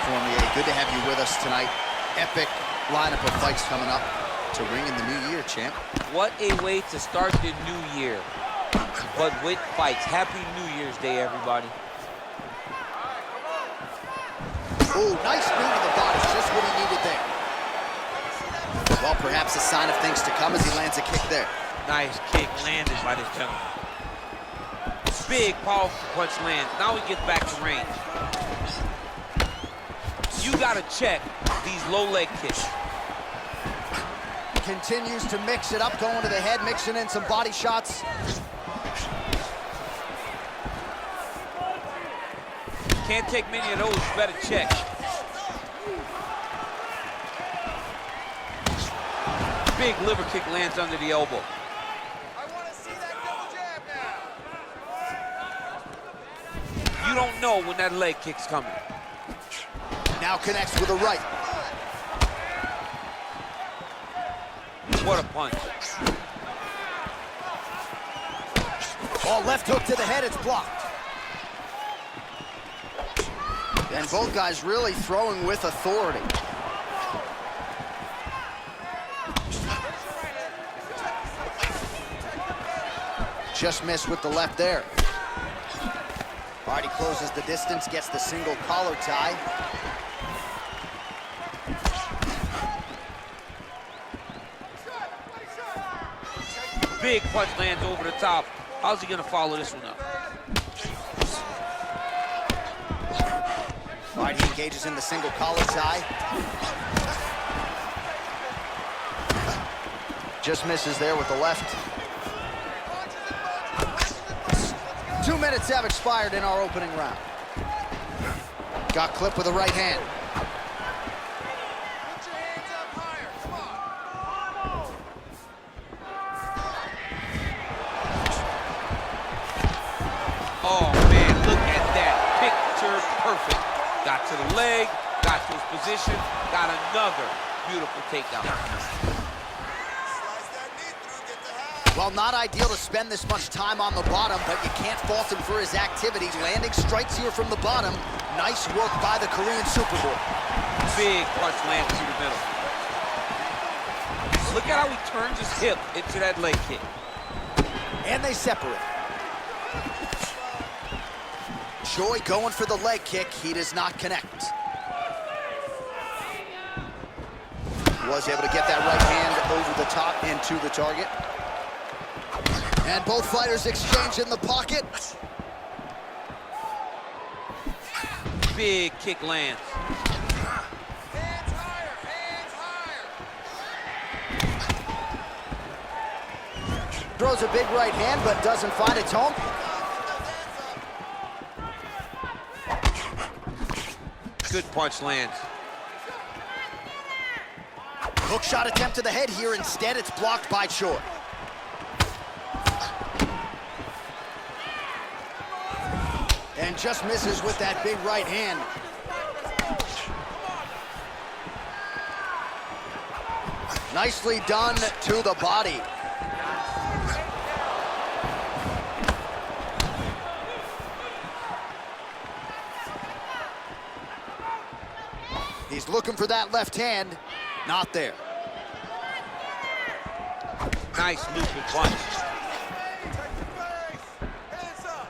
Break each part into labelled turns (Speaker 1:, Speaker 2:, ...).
Speaker 1: Cormier, good to have you with us tonight. Epic lineup of fights coming up to ring in the new year, champ.
Speaker 2: What a way to start the new year, but with fights. Happy New Year's Day, everybody.
Speaker 1: Oh, nice knee to the body, just what he needed there. Well, perhaps a sign of things to come as he lands a kick there.
Speaker 2: Nice kick landed by this gentleman. Big, powerful punch lands. Now he gets back to range. You gotta check these low leg kicks.
Speaker 1: Continues to mix it up, going to the head, mixing in some body shots.
Speaker 2: Can't take many of those, you better check. Big liver kick lands under the elbow.
Speaker 3: I want to see that double jab now.
Speaker 2: You don't know when that leg kick's coming.
Speaker 1: Now connects with a right.
Speaker 2: What a punch.
Speaker 1: Oh, left hook to the head, it's blocked. And both guys really throwing with authority. Just missed with the left there. All right, he closes the distance, gets the single collar tie.
Speaker 2: Big punch lands over the top. How's he gonna follow this one up?
Speaker 1: All right, he engages in the single collar tie. Just misses there with the left. 2 minutes have expired in our opening round. Got clipped with the right hand.
Speaker 3: Put your hands up higher. Come on.
Speaker 2: Oh man, look at that. Picture perfect. Got to the leg, got to his position, got another beautiful takedown.
Speaker 1: Well, not ideal to spend this much time on the bottom, but you can't fault him for his activity. Landing strikes here from the bottom. Nice work by the Korean Superboy.
Speaker 2: Big punch lands through the middle. Look at how he turns his hip into that leg kick.
Speaker 1: And they separate. Choi going for the leg kick. He does not connect. Was able to get that right hand over the top and to the target. And both fighters exchange in the pocket.
Speaker 2: Big kick lands.
Speaker 3: Hands higher. Hands higher.
Speaker 1: Throws a big right hand, but doesn't find its home.
Speaker 2: Good punch lands.
Speaker 1: Hook shot attempt to the head here. Instead, it's blocked by Choi. And just misses with that big right hand. Nicely done to the body. He's looking for that left hand. Not there.
Speaker 2: Nice looping punch.
Speaker 3: Hands up.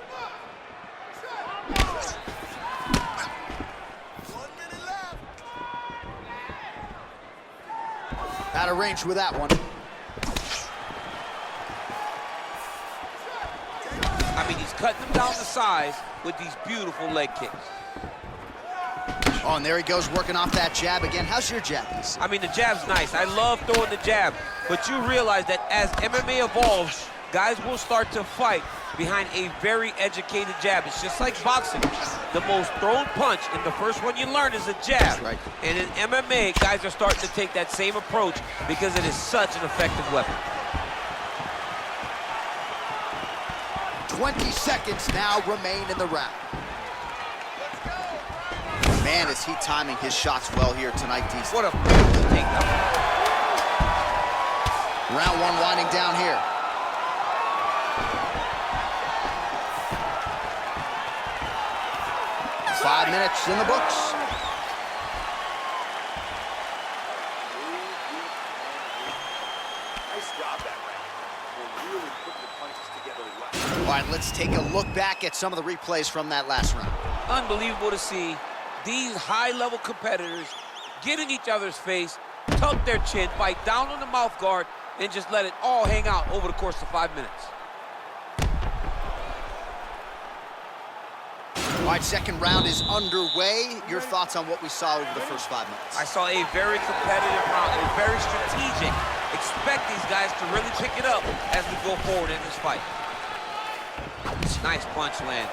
Speaker 3: 1 minute left.
Speaker 1: Out of range with that one.
Speaker 2: I mean, he's cutting them down to size with these beautiful leg kicks.
Speaker 1: Oh, and there he goes, working off that jab again. How's your jab?
Speaker 2: I mean, the jab's nice. I love throwing the jab, but you realize that as MMA evolves, guys will start to fight behind a very educated jab. It's just like boxing. The most thrown punch, and the first one you learn is a jab.
Speaker 1: That's right.
Speaker 2: And in MMA, guys are starting to take that same approach because it is such an effective weapon.
Speaker 1: 20 seconds now remain in the round. Man, is he timing his shots well here tonight, DC.
Speaker 2: What a beautiful takedown.
Speaker 1: Round one winding down here. Five minutes in the books. All right, let's take a look back at some of the replays from that last round.
Speaker 2: Unbelievable to see these high-level competitors get in each other's face, tuck their chin, bite down on the mouth guard, and just let it all hang out over the course of 5 minutes.
Speaker 1: All right, second round is underway. Your thoughts on what we saw over the first 5 minutes?
Speaker 2: I saw a very competitive round, a very strategic. Expect these guys to really pick it up as we go forward in this fight. Nice punch lands.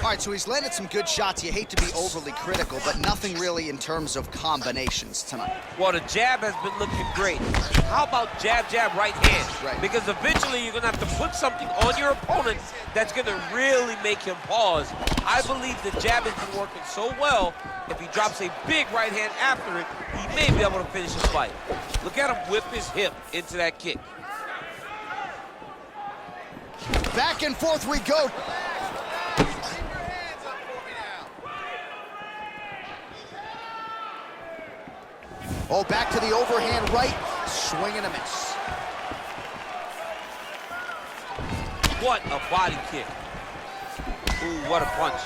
Speaker 1: All right, so he's landed some good shots. You hate to be overly critical, but nothing really in terms of combinations tonight.
Speaker 2: Well, the jab has been looking great. How about jab, jab, right hand?
Speaker 1: Right.
Speaker 2: Because eventually you're going to have to put something on your opponent that's going to really make him pause. I believe the jab has been working so well, if he drops a big right hand after it, he may be able to finish his fight. Look at him whip his hip into that kick.
Speaker 1: Back and forth we go. Oh, back to the overhand right, swing and a miss.
Speaker 2: What a body kick. Ooh, what a punch.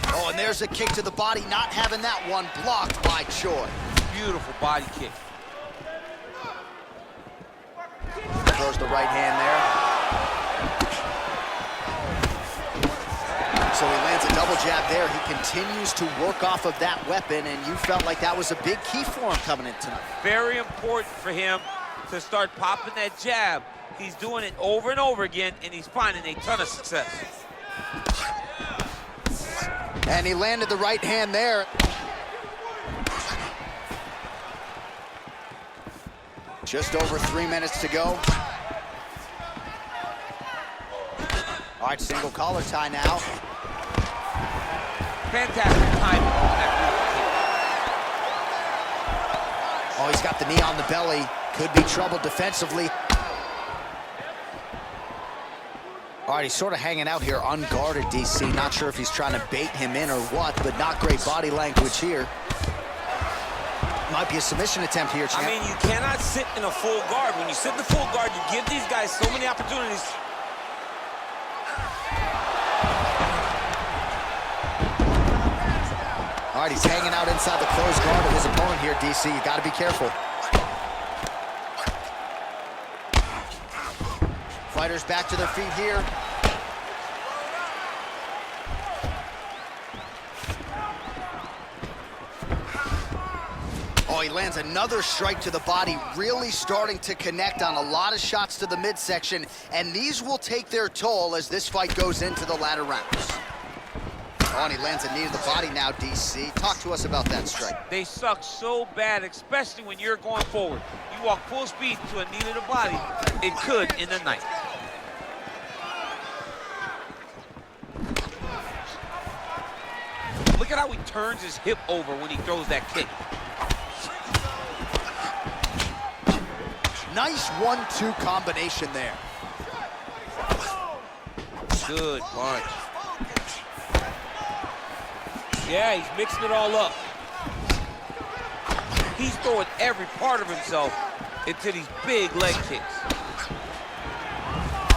Speaker 1: Oh, and there's a kick to the body, not having that one blocked by Choi.
Speaker 2: Beautiful body kick.
Speaker 1: Throws the right hand there. So he lands a double jab there. He continues to work off of that weapon, and you felt like that was a big key for him coming in tonight.
Speaker 2: Very important for him to start popping that jab. He's doing it over and over again, and he's finding a ton of success.
Speaker 1: And he landed the right hand there. Just over 3 minutes to go. All right, single collar tie now.
Speaker 2: Fantastic timing on that move.
Speaker 1: Oh, he's got the knee on the belly. Could be trouble defensively. All right, he's sort of hanging out here unguarded, DC. Not sure if he's trying to bait him in or what, but not great body language here. Might be a submission attempt here, champ.
Speaker 2: I mean, you cannot sit in a full guard. When you sit in the full guard, you give these guys so many opportunities.
Speaker 1: All right, he's hanging out inside the closed guard of his opponent here, DC. You got to be careful. Fighters back to their feet here. Oh, he lands another strike to the body, really starting to connect on a lot of shots to the midsection, and these will take their toll as this fight goes into the latter rounds. Oh, and he lands a knee to the body now, DC. Talk to us about that strike.
Speaker 2: They suck so bad, especially when you're going forward. You walk full speed to a knee to the body, it could end the night. Look at how he turns his hip over when he throws that kick.
Speaker 1: Nice 1-2 combination there.
Speaker 2: Good punch. Yeah, he's mixing it all up. He's throwing every part of himself into these big leg kicks.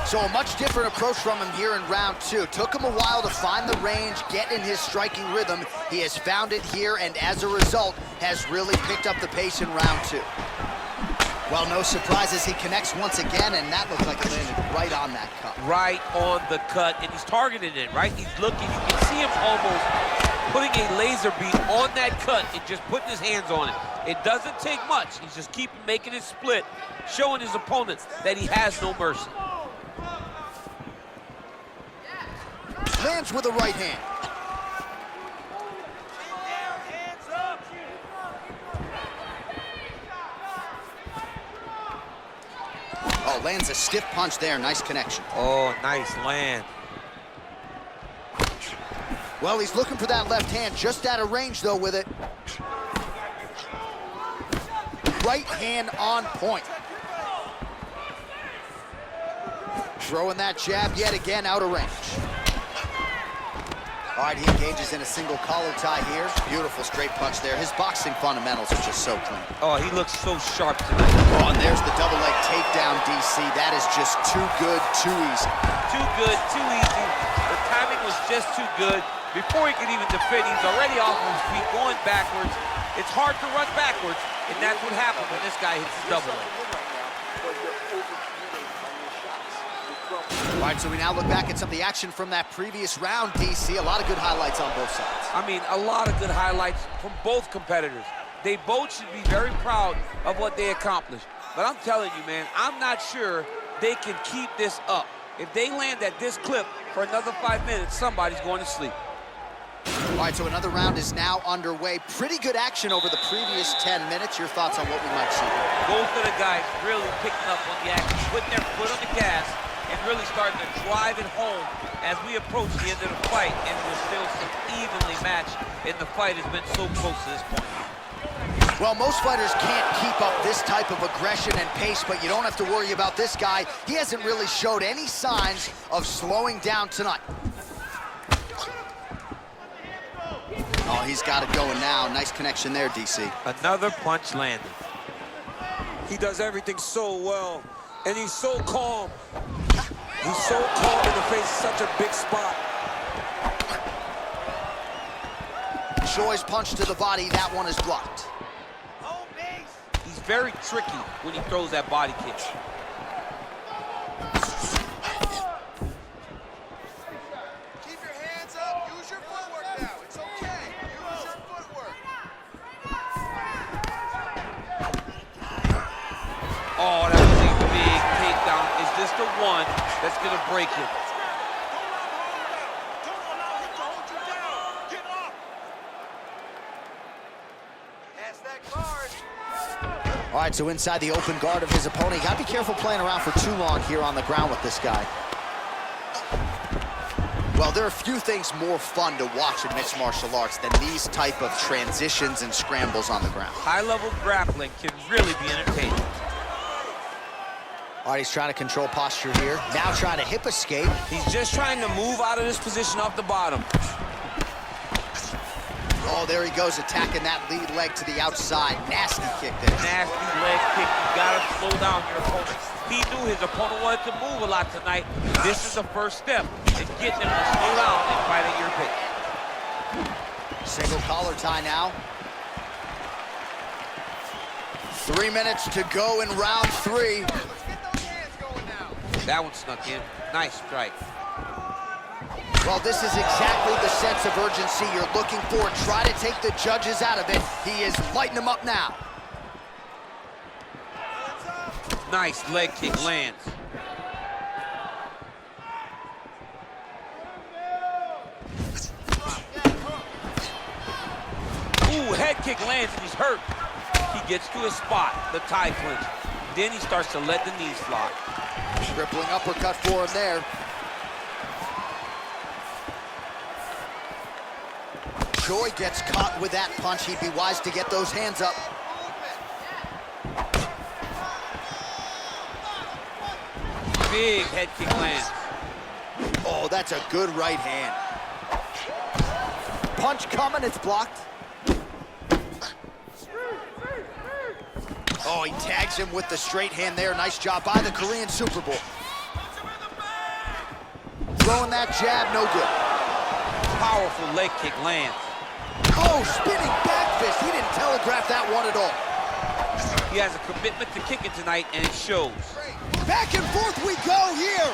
Speaker 1: So a much different approach from him here in round 2. Took him a while to find the range, get in his striking rhythm. He has found it here, and as a result, has really picked up the pace in round 2. Well, no surprises, he connects once again, and that looked like it landed right on that cut.
Speaker 2: Right on the cut, and he's targeting it, right? He's looking, you can see him almost putting a laser beam on that cut and just putting his hands on it. It doesn't take much. He's just keep making it split, showing his opponents that he has no mercy.
Speaker 1: Lands with a right hand. Oh, lands a stiff punch there. Nice connection.
Speaker 2: Oh, nice land.
Speaker 1: Well, he's looking for that left hand, just out of range, though, with it. Right hand on point. Throwing that jab yet again out of range. All right, he engages in a single collar tie here. Beautiful straight punch there. His boxing fundamentals are just so clean.
Speaker 2: Oh, he looks so sharp tonight.
Speaker 1: Oh, and there's the double leg takedown, DC. That is just too good, too easy.
Speaker 2: Too good, too easy. The timing was just too good. Before he could even defend, he's already off his feet, going backwards. It's hard to run backwards, and that's what happens when this guy hits his double leg.
Speaker 1: All right, so we now look back at some of the action from that previous round, DC. A lot of good highlights on both sides.
Speaker 2: I mean, a lot of good highlights from both competitors. They both should be very proud of what they accomplished. But I'm telling you, man, I'm not sure they can keep this up. If they land at this clip for another 5 minutes, somebody's going to sleep.
Speaker 1: All right, so another round is now underway. Pretty good action over the previous 10 minutes. Your thoughts on what we might see here?
Speaker 2: Both of the guys really picking up on the action, putting their foot on the gas, and really starting to drive it home as we approach the end of the fight, and we're still so evenly matched, and the fight has been so close to this point.
Speaker 1: Well, most fighters can't keep up this type of aggression and pace, but you don't have to worry about this guy. He hasn't really showed any signs of slowing down tonight. Oh, he's got it going now. Nice connection there, DC.
Speaker 2: Another punch landed.
Speaker 4: He does everything so well, and he's so calm. He's so calm in the face of such a big spot.
Speaker 1: Choi's punch to the body, that one is blocked.
Speaker 2: He's very tricky when he throws that body kick.
Speaker 3: Keep your hands up. Use your footwork now. It's okay. Use your footwork.
Speaker 2: Oh, that was a big takedown. Is this the one that's going to break him?
Speaker 3: Don't allow him to hold you down. Get up. Pass that guard.
Speaker 1: All right, so inside the open guard of his opponent. You gotta be careful playing around for too long here on the ground with this guy. Well, there are few things more fun to watch in mixed martial arts than these type of transitions and scrambles on the ground.
Speaker 2: High-level grappling can really be entertaining.
Speaker 1: All right, he's trying to control posture here. Now trying to hip escape.
Speaker 4: He's just trying to move out of this position off the bottom.
Speaker 1: Oh, there he goes, attacking that lead leg to the outside. Nasty kick there.
Speaker 2: Nasty leg kick. You gotta slow down your opponent. He knew his opponent wanted to move a lot tonight. This is the first step in getting him to slow down and fight at your pace.
Speaker 1: Single collar tie now. 3 minutes to go in round 3.
Speaker 3: Let's get those hands going now.
Speaker 2: That one snuck in. Nice strike.
Speaker 1: Well, this is exactly the sense of urgency you're looking for. Try to take the judges out of it. He is lighting them up now.
Speaker 2: Nice leg kick lands. Ooh, head kick lands and he's hurt. He gets to his spot, the tie clinch. Then he starts to let the knees fly.
Speaker 1: Crippling uppercut for him there. Choi gets caught with that punch. He'd be wise to get those hands up.
Speaker 2: Big head kick lands.
Speaker 1: Oh, that's a good right hand. Punch coming, it's blocked. Oh, he tags him with the straight hand there. Nice job by the Korean Super Bowl. Throwing that jab, no good.
Speaker 2: Powerful leg kick lands.
Speaker 1: Oh, spinning back fist. He didn't telegraph that one at all.
Speaker 2: He has a commitment to kicking tonight, and it shows.
Speaker 1: Back and forth we go here.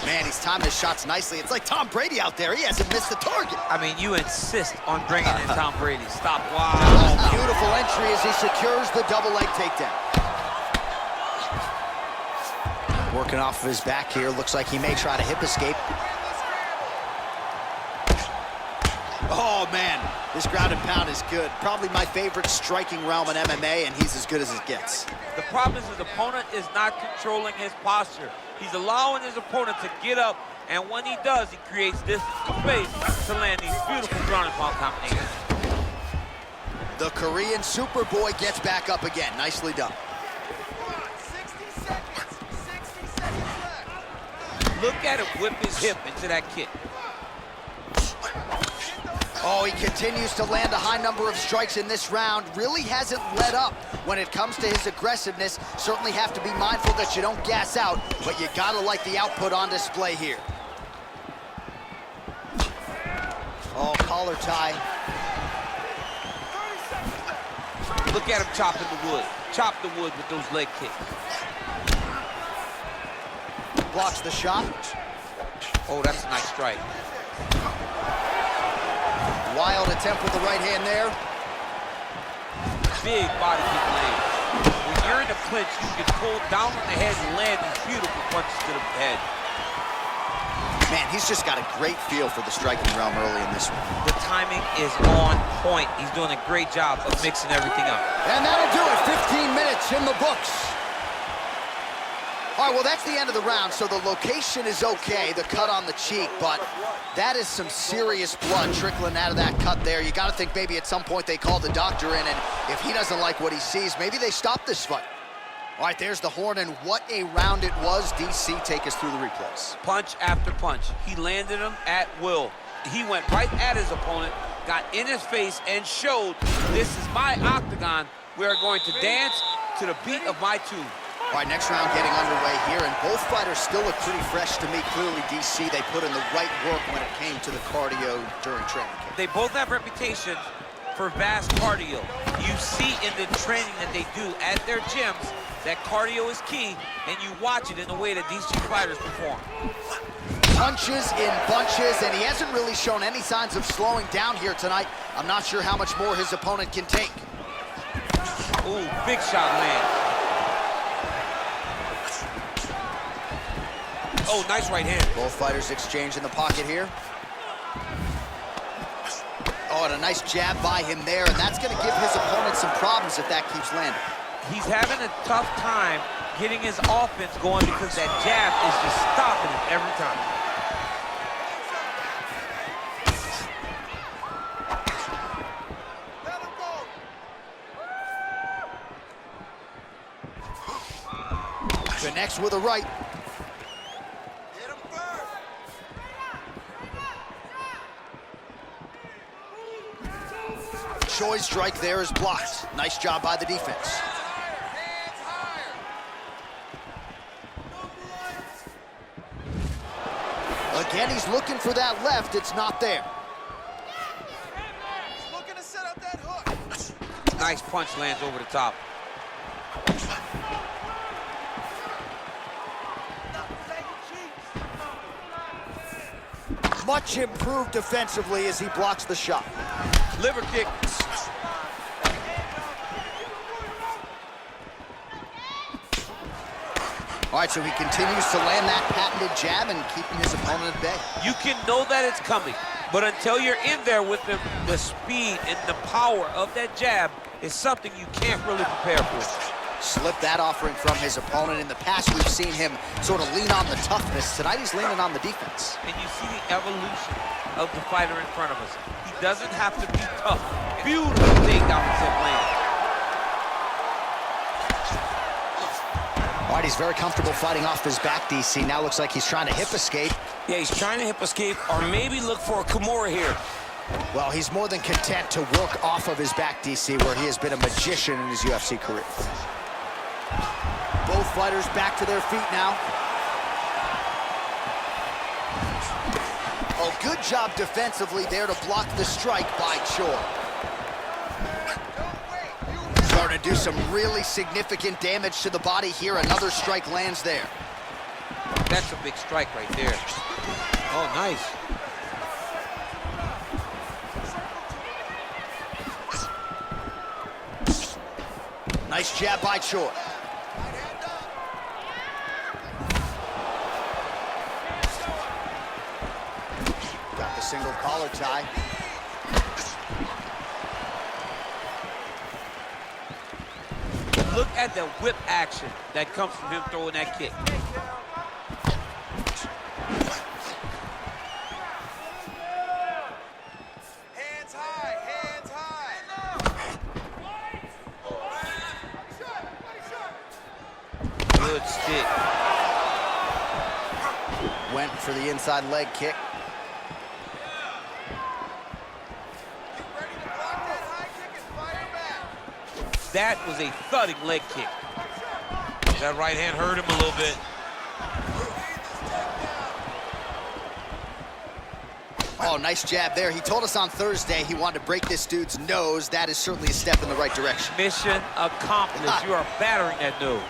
Speaker 1: Man, he's timing his shots nicely. It's like Tom Brady out there. He hasn't missed the target.
Speaker 2: I mean, you insist on bringing in Tom Brady. Stop. Wow.
Speaker 1: Oh, beautiful entry as he secures the double leg takedown. Working off of his back here. Looks like he may try to hip escape. Oh, man, this ground and pound is good. Probably my favorite striking realm in MMA, and he's as good as it gets.
Speaker 2: The problem is his opponent is not controlling his posture. He's allowing his opponent to get up, and when he does, he creates distance and space to land these beautiful ground and pound combinations.
Speaker 1: The Korean Superboy gets back up again. Nicely done.
Speaker 3: 60 seconds. 60
Speaker 2: Look at him whip his hip into that kick.
Speaker 1: Oh, he continues to land a high number of strikes in this round. Really hasn't let up when it comes to his aggressiveness. Certainly have to be mindful that you don't gas out, but you gotta like the output on display here. Oh, collar tie.
Speaker 2: Look at him chopping the wood. Chop the wood with those leg kicks.
Speaker 1: Blocks the shot.
Speaker 2: Oh, that's a nice strike.
Speaker 1: Wild attempt with the right hand there.
Speaker 2: Big body kick land. When you're in the clinch, you can pull down on the head and land these beautiful punches to the head.
Speaker 1: Man, he's just got a great feel for the striking realm early in this one.
Speaker 2: The timing is on point. He's doing a great job of mixing everything up.
Speaker 1: And that'll do it. 15 minutes in the books. All right, well, that's the end of the round, so the location is okay, the cut on the cheek, but that is some serious blood trickling out of that cut there. You got to think maybe at some point they call the doctor in, and if he doesn't like what he sees, maybe they stop this fight. All right, there's the horn, and what a round it was. DC, take us through the replays.
Speaker 2: Punch after punch. He landed him at will. He went right at his opponent, got in his face, and showed, this is my octagon. We are going to dance to the beat of my tune.
Speaker 1: All right, next round getting underway here, and both fighters still look pretty fresh to me. Clearly, DC, they put in the right work when it came to the cardio during training camp.
Speaker 2: They both have reputation for vast cardio. You see in the training that they do at their gyms that cardio is key, and you watch it in the way that these two fighters perform.
Speaker 1: Punches in bunches, and he hasn't really shown any signs of slowing down here tonight. I'm not sure how much more his opponent can take.
Speaker 2: Ooh, big shot land. Oh, nice right hand.
Speaker 1: Both fighters exchange in the pocket here. Oh, and a nice jab by him there, and that's going to give his opponent some problems if that keeps landing.
Speaker 2: He's having a tough time getting his offense going because that jab is just stopping him every time.
Speaker 3: Let him go.
Speaker 1: Connects with a right.
Speaker 3: Hit him first.
Speaker 1: Choi's strike there is blocked. Nice job by the defense.
Speaker 3: Hands higher.
Speaker 1: Again, he's looking for that left. It's not there.
Speaker 3: He's looking to set up that hook.
Speaker 2: Nice punch lands over the top.
Speaker 1: Much improved defensively as he blocks the shot.
Speaker 2: Liver kick.
Speaker 1: All right, so he continues to land that patented jab and keeping his opponent at bay.
Speaker 2: You can know that it's coming, but until you're in there with him, the speed and the power of that jab is something you can't really prepare for.
Speaker 1: Slipped that offering from his opponent. In the past, we've seen him sort of lean on the toughness. Tonight, he's leaning on the defense.
Speaker 2: And you see the evolution of the fighter in front of us. He doesn't have to be tough. Beautiful takedowns at land.
Speaker 1: All right, he's very comfortable fighting off his back, DC. Now looks like he's trying to hip escape.
Speaker 5: Yeah, he's trying to hip escape or maybe look for a Kimura here.
Speaker 1: Well, he's more than content to work off of his back, DC, where he has been a magician in his UFC career. Both fighters back to their feet now. Oh, good job defensively there to block the strike by Choi. Starting to do some really significant damage to the body here. Another strike lands there.
Speaker 2: That's a big strike right there. Oh, nice.
Speaker 1: Nice jab by Choi. Got the single collar tie.
Speaker 2: Look at the whip action that comes from him throwing that kick.
Speaker 3: Hands high, hands high.
Speaker 2: Good stick.
Speaker 1: went for the inside leg kick.
Speaker 3: Get ready to block that high kick and fire back.
Speaker 2: That was a thudding leg kick. That right hand hurt him a little bit.
Speaker 1: Oh, nice jab there. He told us on Thursday he wanted to break this dude's nose. That is certainly a step in the right direction.
Speaker 2: Mission accomplished. You are battering that nose.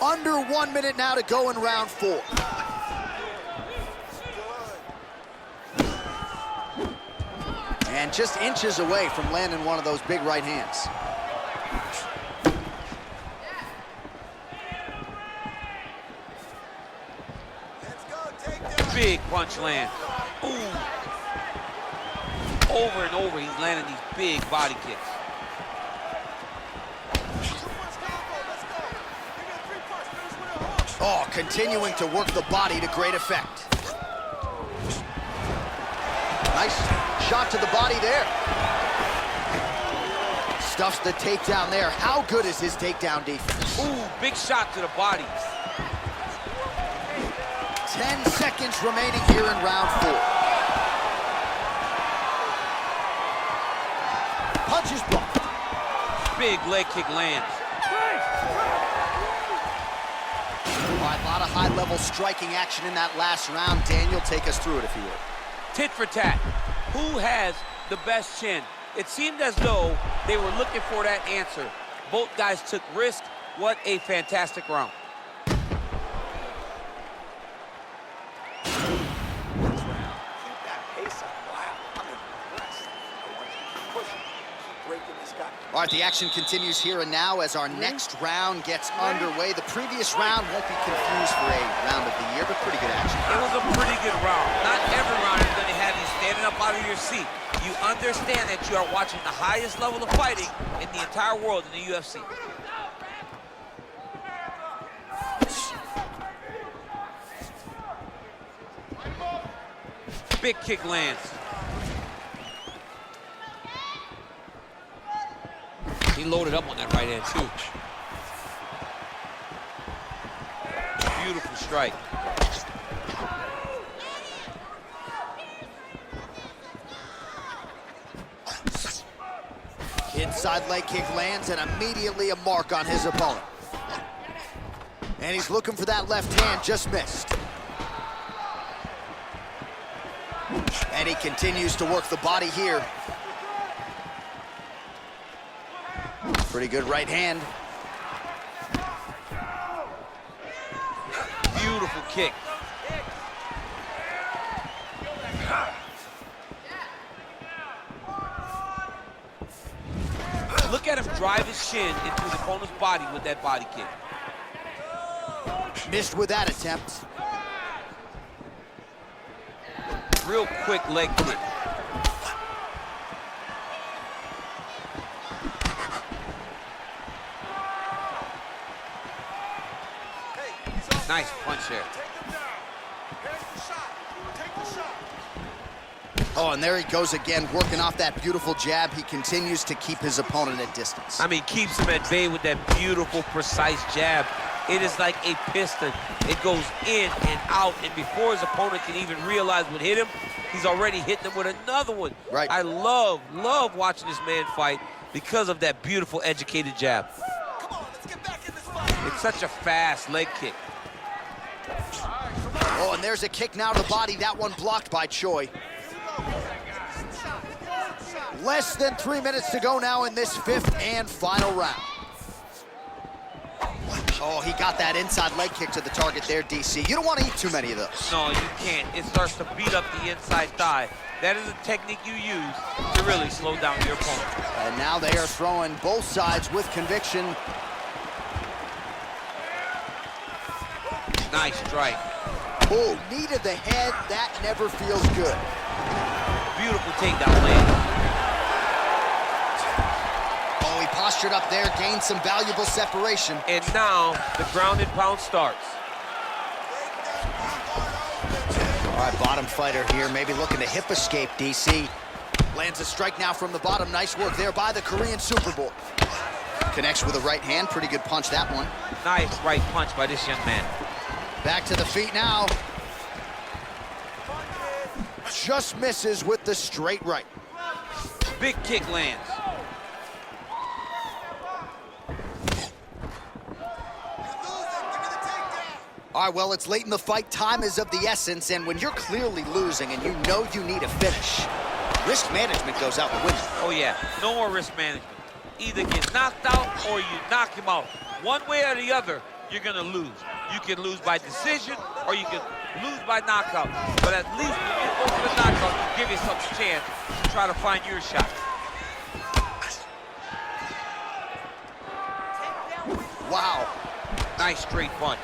Speaker 1: Under 1 minute now to go in round 4. And just inches away from landing one of those big right hands.
Speaker 3: Let's go, take that.
Speaker 2: Big punch land. Ooh. Over and over, he's landing these big body kicks.
Speaker 1: Oh, continuing to work the body to great effect. Nice shot to the body there. Stuffs the takedown there. How good is his takedown defense?
Speaker 2: Ooh, big shot to the body.
Speaker 1: 10 seconds remaining here in round 4. Punches blocked.
Speaker 2: Big leg kick lands.
Speaker 1: All right, a lot of high-level striking action in that last round. Daniel, take us through it if you would.
Speaker 2: Tit for tat. Who has the best chin? It seemed as though they were looking for that answer. Both guys took risk. What a fantastic round.
Speaker 1: All right, the action continues here and now as our next round gets underway. The previous round won't be confused for a round of the year, but pretty good action.
Speaker 2: It was a pretty good round. Not every round is going to have you standing up out of your seat. You understand that you are watching the highest level of fighting in the entire world in the UFC. Big kick lands. He loaded up on that right hand, too. Beautiful strike.
Speaker 1: Inside leg kick lands and immediately a mark on his opponent. And he's looking for that left hand, just missed. And he continues to work the body here. Pretty good right hand.
Speaker 2: Beautiful kick. Look at him drive his shin into his opponent's body with that body kick.
Speaker 1: Missed with that attempt.
Speaker 2: Real quick leg kick. Nice punch there.
Speaker 1: Oh, and there he goes again, working off that beautiful jab. He continues to keep his opponent at distance.
Speaker 2: I mean, keeps him at bay with that beautiful, precise jab. It is like a piston. It goes in and out, and before his opponent can even realize what hit him, he's already hitting him with another one.
Speaker 1: Right.
Speaker 2: I love watching this man fight because of that beautiful, educated jab.
Speaker 3: Come on, let's get back in this fight.
Speaker 2: It's such a fast leg kick.
Speaker 1: Oh, and there's a kick now to the body. That one blocked by Choi. Less than 3 minutes to go now in this 5th and final round. Oh, he got that inside leg kick to the target there, DC. You don't want to eat too many of those.
Speaker 2: No, you can't. It starts to beat up the inside thigh. That is a technique you use to really slow down your opponent.
Speaker 1: And now they are throwing both sides with conviction.
Speaker 2: Nice strike.
Speaker 1: Oh, knee to the head. That never feels good.
Speaker 2: Beautiful takedown land.
Speaker 1: Oh, he postured up there, gained some valuable separation.
Speaker 2: And now the ground and pound starts.
Speaker 1: All right, bottom fighter here, maybe looking to hip escape, DC. Lands a strike now from the bottom. Nice work there by the Korean Superboy. Connects with a right hand. Pretty good punch, that one.
Speaker 2: Nice right punch by this young man.
Speaker 1: Back to the feet now. Just misses with the straight right.
Speaker 2: Big kick lands.
Speaker 1: All right, well, it's late in the fight. Time is of the essence, and when you're clearly losing and you know you need a finish, risk management goes out the window.
Speaker 2: Oh, yeah. No more risk management. Either get knocked out or you knock him out. One way or the other, you're going to lose. You can lose by decision or you can lose by knockout. But at least when you go for the knockout, you give yourself a chance to try to find your shot.
Speaker 1: Wow.
Speaker 2: Nice straight punch.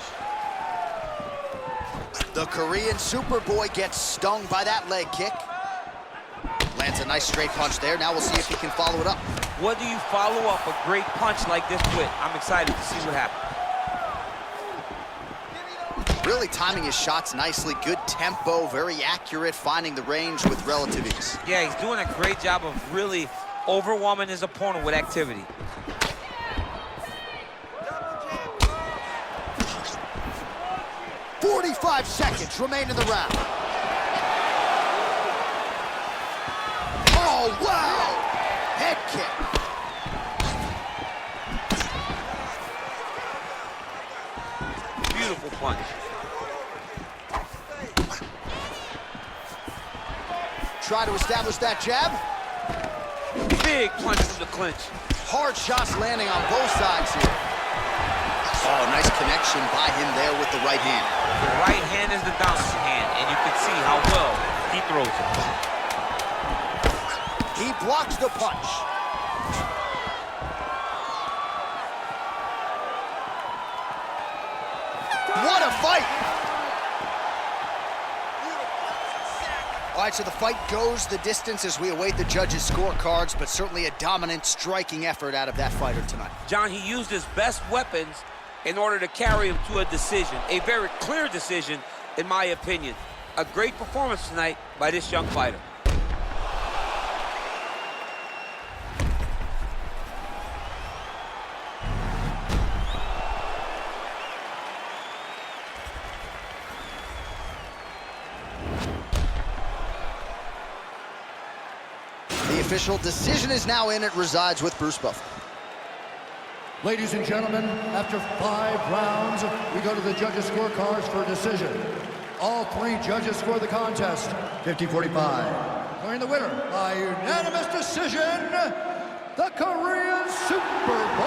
Speaker 1: The Korean Superboy gets stung by that leg kick. Lands a nice straight punch there. Now we'll see if he can follow it up.
Speaker 2: What do you follow up a great punch like this with? I'm excited to see what happens.
Speaker 1: Really timing his shots nicely. Good tempo, very accurate, finding the range with relative ease.
Speaker 2: Yeah, he's doing a great job of really overwhelming his opponent with activity.
Speaker 1: 45 seconds remain in the round. Oh, wow! Head kick.
Speaker 2: Beautiful punch.
Speaker 1: Try to establish that jab.
Speaker 2: Big punch from the clinch.
Speaker 1: Hard shots landing on both sides here. Oh, nice connection by him there with the right hand.
Speaker 2: The right hand is the dominant hand, and you can see how well he throws it.
Speaker 1: He blocks the punch. What a fight! All right, so the fight goes the distance as we await the judges' scorecards, but certainly a dominant striking effort out of that fighter tonight.
Speaker 2: John, he used his best weapons in order to carry him to a decision, a very clear decision, in my opinion. A great performance tonight by this young fighter.
Speaker 1: The official decision is now in. It resides with Bruce Buffer.
Speaker 6: Ladies and gentlemen, after 5 rounds, we go to the judges' scorecards for a decision. All 3 judges score the contest, 50-45. Declaring the winner by unanimous decision, the Korean Superboy.